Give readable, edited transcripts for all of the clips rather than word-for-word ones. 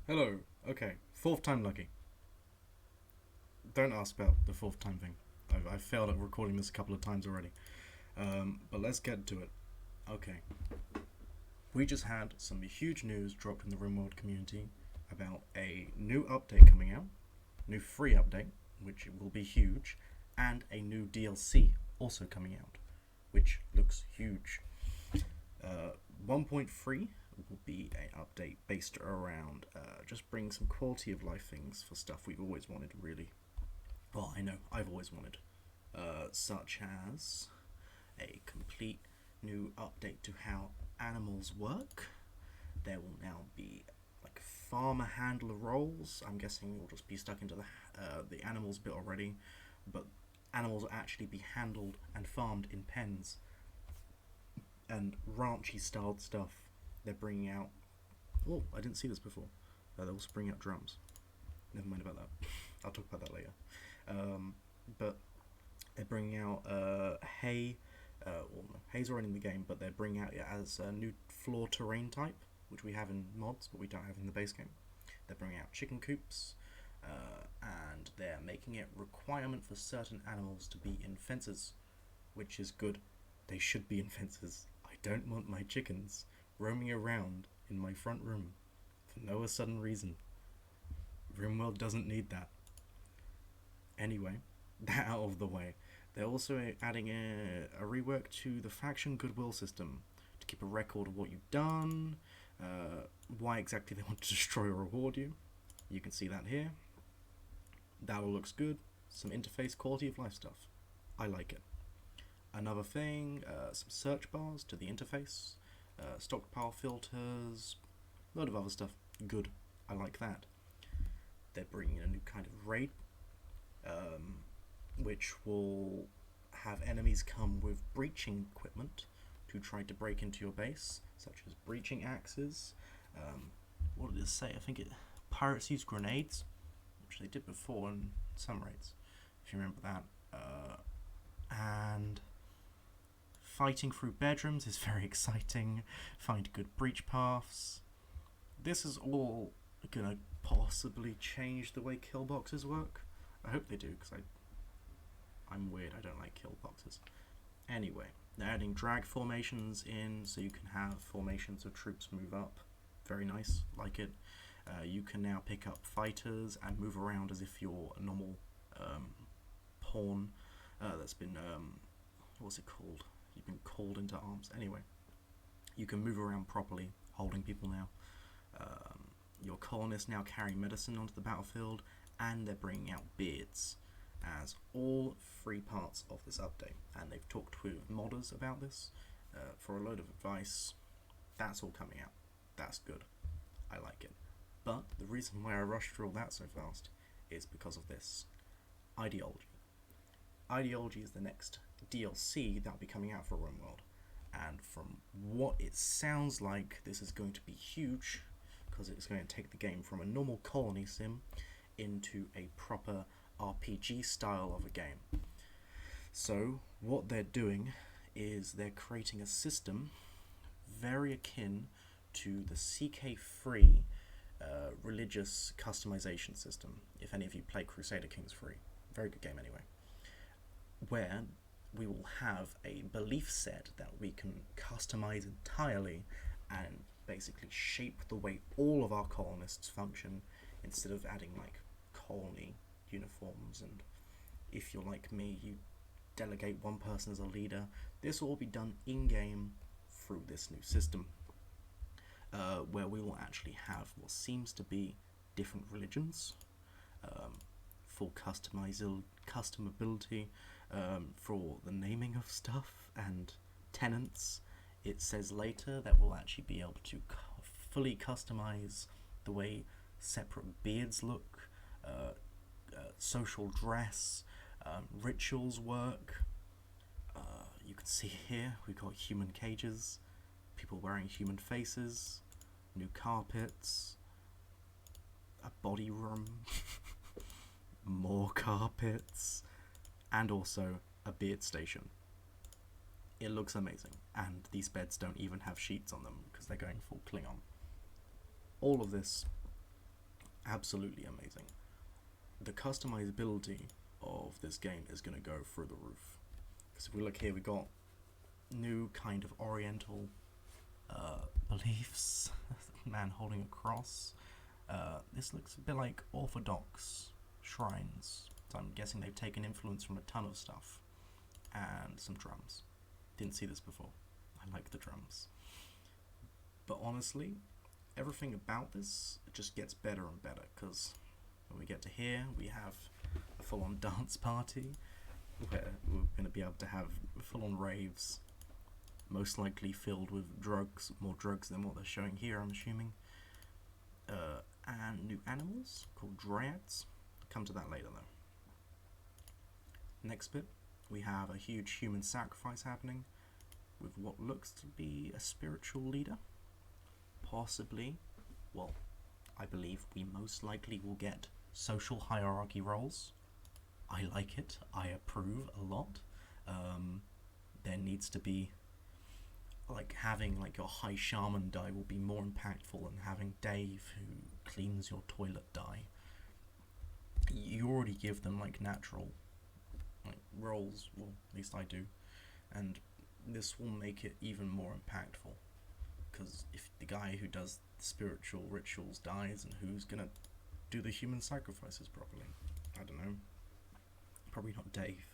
Hello. Okay, fourth time lucky. Don't ask about the fourth time thing. I've failed at recording this a couple of times already. But let's get to it. Okay. We just had some huge news dropped in the Rimworld community about a new update coming out, new free update, which will be huge, and a new DLC also coming out, which looks huge. 1.3 will be an update based around just bringing some quality of life things for stuff we've always wanted, really. Well, I know I've always wanted, such as a complete new update to how animals work. There will now be like farmer handler roles. I'm guessing you'll just be stuck into the animals bit already, but animals will actually be handled and farmed in pens and ranchy styled stuff. They're bringing out. Oh, I didn't see this before. They're also bringing out drums. Never mind about that. I'll talk about that later. But they're bringing out hay. Well, no, hay's already in the game, but they're bringing out it as a new floor terrain type, which we have in mods, but we don't have in the base game. They're bringing out chicken coops, and they're making it requirement for certain animals to be in fences, which is good. They should be in fences. I don't want my chickens roaming around in my front room for no sudden reason. Rimworld doesn't need that. Anyway, that out of the way. They're also adding a rework to the faction goodwill system to keep a record of what you've done, why exactly they want to destroy or reward you. You can see that here. That all looks good. Some interface quality of life stuff. I like it. Another thing, some search bars to the interface, stockpile filters, a lot of other stuff. Good. I like that. They're bringing in a new kind of raid, which will have enemies come with breaching equipment to try to break into your base, such as breaching axes. What did it say? I think pirates use grenades, which they did before in some raids, if you remember that. And fighting through bedrooms is very exciting. Find good breach paths. This is all gonna possibly change the way kill boxes work. I hope they do, because I'm weird, I don't like kill boxes. Anyway, they're adding drag formations in, so you can have formations of troops move up. Very nice, like it. You can now pick up fighters and move around as if you're a normal pawn that's been, what's it called? You've been called into arms. Anyway, you can move around properly, holding people now. Your colonists now carry medicine onto the battlefield, and they're bringing out beards as all three parts of this update. And they've talked with modders about this for a load of advice. That's all coming out. That's good. I like it. But the reason why I rushed through all that so fast is because of this. Ideology. Ideology is the next DLC that will be coming out for Rimworld. And from what it sounds like, this is going to be huge, because it's going to take the game from a normal colony sim into a proper RPG style of a game. So what they're doing is they're creating a system very akin to the CK3 religious customization system. If any of you play Crusader Kings 3, very good game anyway, where we will have a belief set that we can customize entirely and basically shape the way all of our colonists function, instead of adding like colony uniforms, and if you're like me, you delegate one person as a leader. This will all be done in-game through this new system, where we will actually have what seems to be different religions, for customability, for the naming of stuff and tenants. It says later that we'll actually be able to fully customize the way separate beards look, social dress, rituals work. You can see here we've got human cages, people wearing human faces, new carpets, a body room, more carpets, and also a beard station. It looks amazing, and these beds don't even have sheets on them because they're going full Klingon. All of this absolutely amazing. The customizability of this game is going to go through the roof. Because if we look here, we got new kind of oriental beliefs. Man holding a cross. This looks a bit like orthodox shrines. So I'm guessing they've taken influence from a ton of stuff. And some drums. Didn't see this before. I like the drums. But honestly, everything about this just gets better and better, because when we get to here, we have a full-on dance party where we're going to be able to have full-on raves, most likely filled with drugs, more drugs than what they're showing here, I'm assuming. And new animals called dryads. Come to that later though. Next bit, we have a huge human sacrifice happening with what looks to be a spiritual leader. Possibly, well, I believe we most likely will get social hierarchy roles. I like it. I approve a lot. There needs to be, like, having like your high shaman die will be more impactful than having Dave who cleans your toilet die. You already give them like natural like roles, well, at least I do, and this will make it even more impactful. Because if the guy who does the spiritual rituals dies, and who's gonna do the human sacrifices properly? I don't know. Probably not Dave.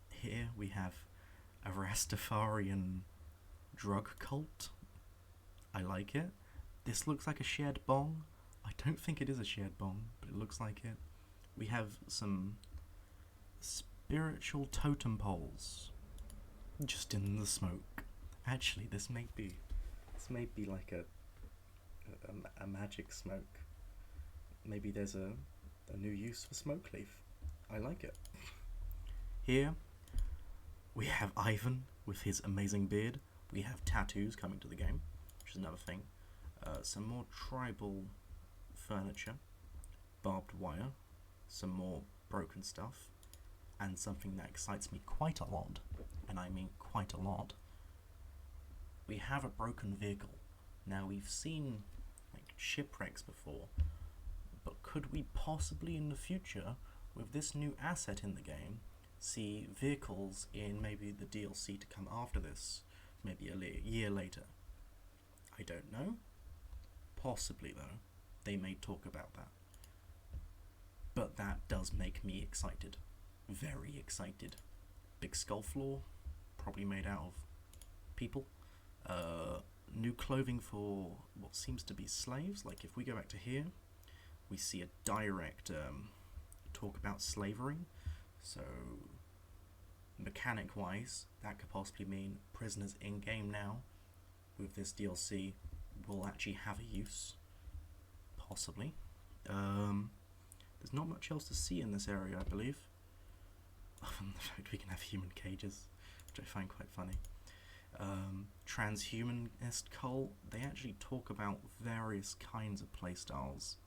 Here we have a Rastafarian drug cult. I like it. This looks like a shared bong. I don't think it is a shared bong, but it looks like it. We have some spiritual totem poles just in the smoke. Actually, this may be like a magic smoke. Maybe there's a new use for smoke leaf. I like it. Here we have Ivan with his amazing beard. We have tattoos coming to the game, which is another thing. Some more tribal furniture, barbed wire, some more broken stuff, and something that excites me quite a lot, and I mean quite a lot. We have a broken vehicle. Now, we've seen like shipwrecks before, but could we possibly in the future, with this new asset in the game, see vehicles in maybe the DLC to come after this, maybe a year later? I don't know. Possibly though. They may talk about that. But that does make me excited. Very excited. Big skull floor, probably made out of people. New clothing for what seems to be slaves. Like if we go back to here, we see a direct talk about slavery. So mechanic wise, that could possibly mean prisoners in game now with this DLC will actually have a use. Possibly. There's not much else to see in this area, I believe. Other than the fact we can have human cages, which I find quite funny. Transhumanist cult, they actually talk about various kinds of playstyles.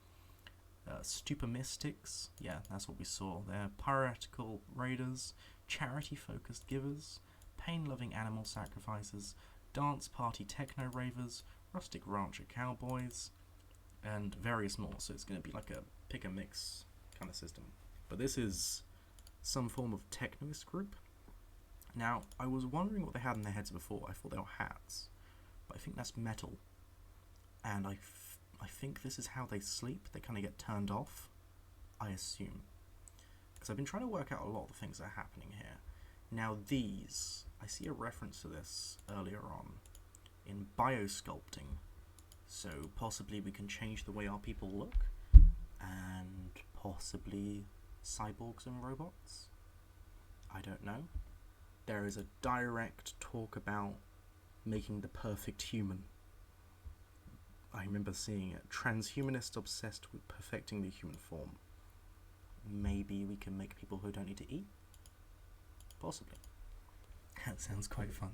Stupor mystics, yeah, that's what we saw. They're piratical raiders, charity-focused givers, pain-loving animal sacrificers, dance party techno ravers, rustic rancher cowboys, and various more. So it's going to be like a pick-and-mix kind of system. But this is some form of technoist group. Now, I was wondering what they had in their heads before. I thought they were hats, but I think that's metal. And I think this is how they sleep. They kind of get turned off, I assume. Because I've been trying to work out a lot of the things that are happening here. Now these, I see a reference to this earlier on in biosculpting. So possibly we can change the way our people look, and possibly cyborgs and robots. I don't know. There is a direct talk about making the perfect human. I remember seeing it. Transhumanist obsessed with perfecting the human form. Maybe we can make people who don't need to eat? Possibly. That sounds quite fun.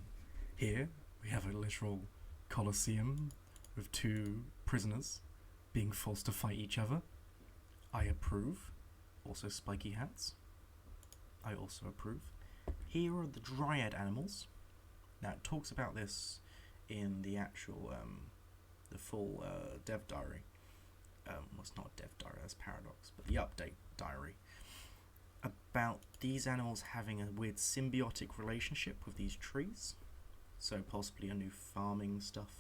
Here, we have a literal coliseum with two prisoners being forced to fight each other. I approve. Also spiky hats. I also approve. Here are the dryad animals. Now it talks about this in the actual, the full dev diary. well, it's not a dev diary, that's Paradox, but the update diary, about these animals having a weird symbiotic relationship with these trees. So possibly a new farming stuff,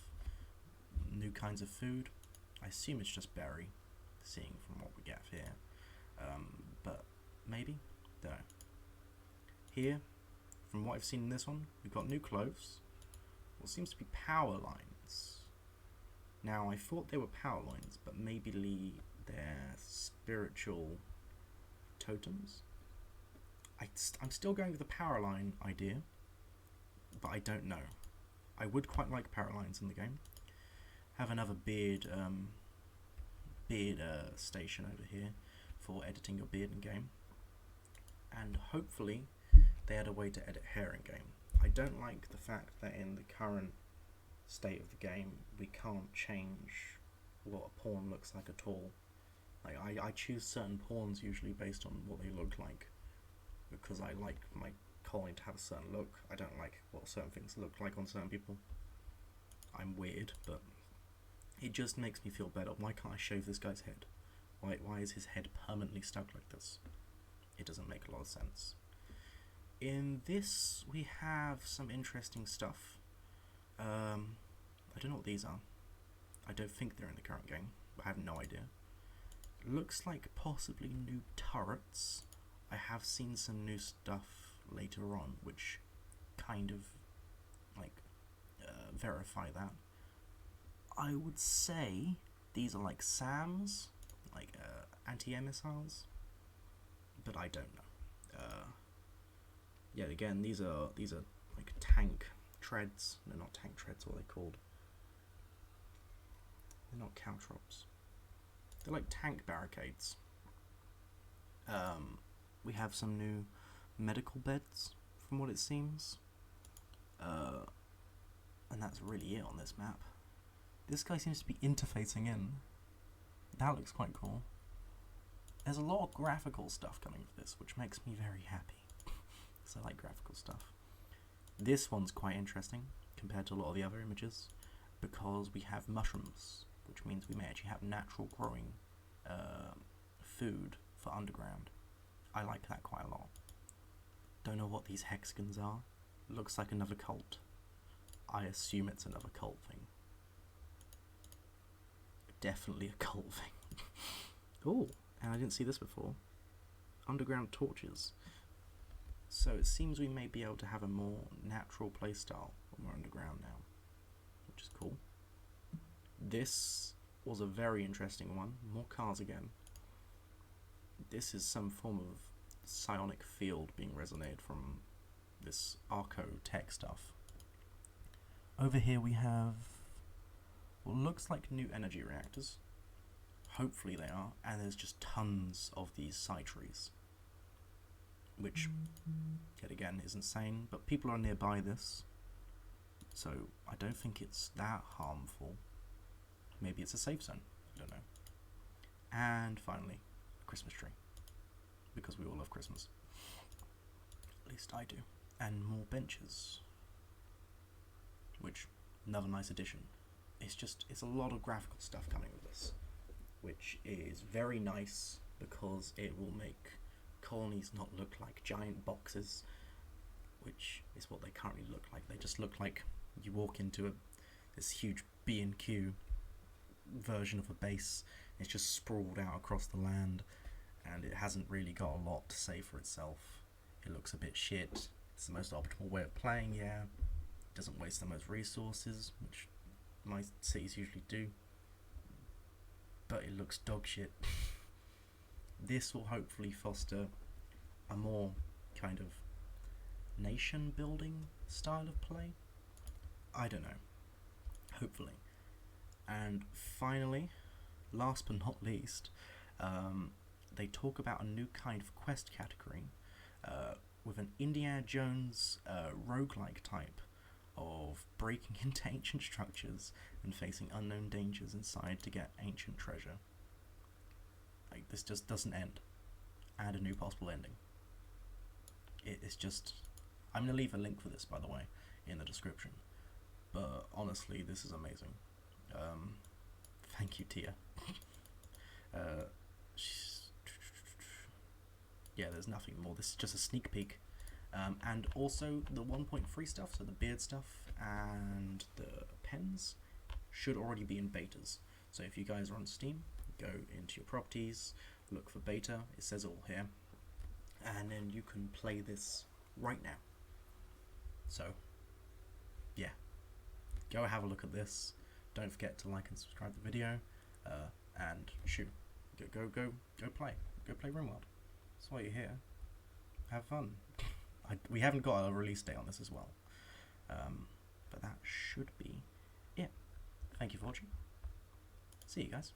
new kinds of food. I assume it's just berry, seeing from what we get here. But maybe? Don't know. Here, from what I've seen in this one, we've got new clothes. What seems to be power lines. Now, I thought they were power lines, but maybe they're spiritual totems. I'm still going with the power line idea, but I don't know. I would quite like power lines in the game. Have another beard station over here for editing your beard in game, and hopefully they had a way to edit hair in game. I don't like the fact that in the current state of the game we can't change what a pawn looks like at all. Like I choose certain pawns usually based on what they look like, because I like my colony to have a certain look. I don't like what certain things look like on certain people. I'm weird, but it just makes me feel better. Why can't I shave this guy's head? Why is his head permanently stuck like this? It doesn't make a lot of sense. In this, we have some interesting stuff. I don't know what these are. I don't think they're in the current game, but I have no idea. Looks like possibly new turrets. I have seen some new stuff later on, which kind of verify that. I would say these are like SAMs, like anti-air missiles, but I don't know. Yeah, again, these are like tank treads. They're not tank treads. What are they called? They're not caltrops. They're like tank barricades. We have some new medical beds, from what it seems. And that's really it on this map. This guy seems to be interfacing in. That looks quite cool. There's a lot of graphical stuff coming with this, which makes me very happy. Because I like graphical stuff. This one's quite interesting compared to a lot of the other images, because we have mushrooms, which means we may actually have natural growing food for underground. I like that quite a lot. Don't know what these hexagons are. Looks like another cult. I assume it's another cult thing. Definitely a cult thing. Oh, and I didn't see this before. Underground torches. So it seems we may be able to have a more natural playstyle when we're underground now, which is cool. This was a very interesting one. More cars again. This is some form of psionic field being resonated from this Arco tech stuff. Over here we have what looks like new energy reactors. Hopefully they are, and there's just tons of these side trees, which, yet again, is insane, but people are nearby this, so I don't think it's that harmful. Maybe it's a safe zone, I don't know. And finally, a Christmas tree, because we all love Christmas. At least I do. And more benches, which, another nice addition. It's a lot of graphical stuff coming with this, which is very nice, because it will make colonies not look like giant boxes, which is what they currently look like. They just look like you walk into this huge B&Q version of a base. It's just sprawled out across the land, and it hasn't really got a lot to say for itself. It looks a bit shit. It's the most optimal way of playing, yeah. It doesn't waste the most resources, which my cities usually do, but it looks dog shit. This will hopefully foster a more kind of nation building style of play. I don't know. Hopefully. And finally, last but not least, they talk about a new kind of quest category with an Indiana Jones roguelike type of breaking into ancient structures and facing unknown dangers inside to get ancient treasure. Like, this just doesn't end. Add a new possible ending. It's just... I'm going to leave a link for this, by the way, in the description. But honestly, this is amazing. Thank you, Tia. Yeah, there's nothing more. This is just a sneak peek. And also the 1.3 stuff, so the beard stuff and the pens, should already be in betas. So if you guys are on Steam, go into your properties, look for beta, it says it all here, and then you can play this right now. So yeah, go have a look at this. Don't forget to like and subscribe to the video, and shoot, go play Rimworld. That's why you're here. Have fun. We haven't got a release date on this as well, but that should be it. Thank you for watching. See you guys.